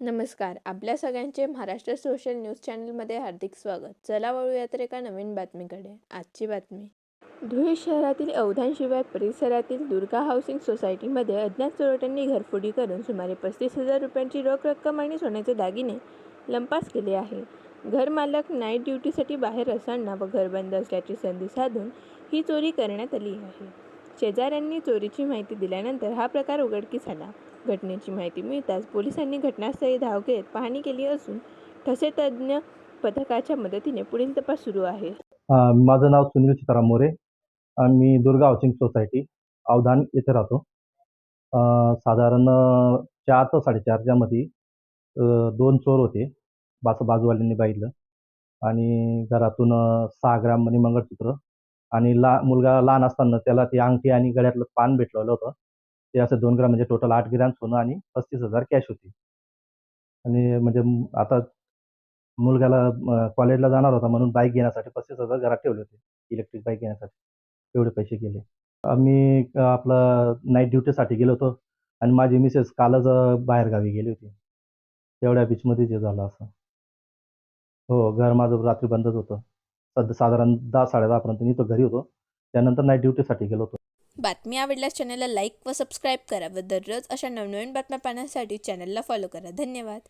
नमस्कार. आपल्या सगळ्यांचे महाराष्ट्र सोशल न्यूज चॅनलमध्ये हार्दिक स्वागत. चला वळूया तर एका नवीन बातमीकडे. आजची बातमी. धुळे शहरातील अवधान शिवार परिसरातील दुर्गा हाऊसिंग सोसायटीमध्ये अज्ञात चोरट्यांनी घरफोडी करून सुमारे 35,000 रुपयांची रोख रक्कम आणि सोन्याचे दागिने लंपास केले आहे. घरमालक नाईट ड्युटीसाठी बाहेर असताना व घर बंद असल्याची संधी साधून ही चोरी करण्यात आली आहे. शेजाऱ्यांनी चोरीची माहिती दिल्यानंतर हा प्रकार उघडकीस आला. घटनेची माहिती मिळताच पोलिसांनी घटनास्थळी धाव घेत पाहणी केली असून ठसे तज्ज्ञ पथकाच्या मदतीने पुढील तपास सुरू आहे. माझं नाव सुनील सीताराम मोरे. मी दुर्गा हाऊसिंग सोसायटी अवधान येथे राहतो. साधारण 4 ते 4:30च्या मध्ये 2 चोर होते. बाजूवाल्यांनी पाहिलं आणि घरातून 6 ग्रॅम मनी मंगळसूत्र आणि मुलगा लहान असताना त्याला ती अंगठी आणि गळ्यातलं पान भेटलेलं होतं. ते असं 2 ग्रॅम म्हणजे टोटल 8 ग्रॅम सोनं आणि 35,000 कॅश होती. आणि म्हणजे आता मुलग्याला कॉलेजला जाणार होता म्हणून बाईक घेण्यासाठी 35,000 घरात ठेवले होते. इलेक्ट्रिक बाईक घेण्यासाठी. एवढे पैसे गेले. आम्ही आपलं नाईट ड्युटीसाठी गेलो होतो आणि माझी मिसेस कालच बाहेरगावी गेली होती. तेवढ्या बीचमध्येच हे झालं असं. हो, घर माझं रात्री बंदच होतं. साधारण 10-10:30 पर्यंत मी तो घरी होतो. त्यानंतर नाईट ड्युटीसाठी गेलो होतो. बातमी आवडल्यास चॅनलला लाईक व सबस्क्राईब करा व दररोज अशा नवनवीन बातम्या पाहण्यासाठी चॅनलला फॉलो करा. धन्यवाद.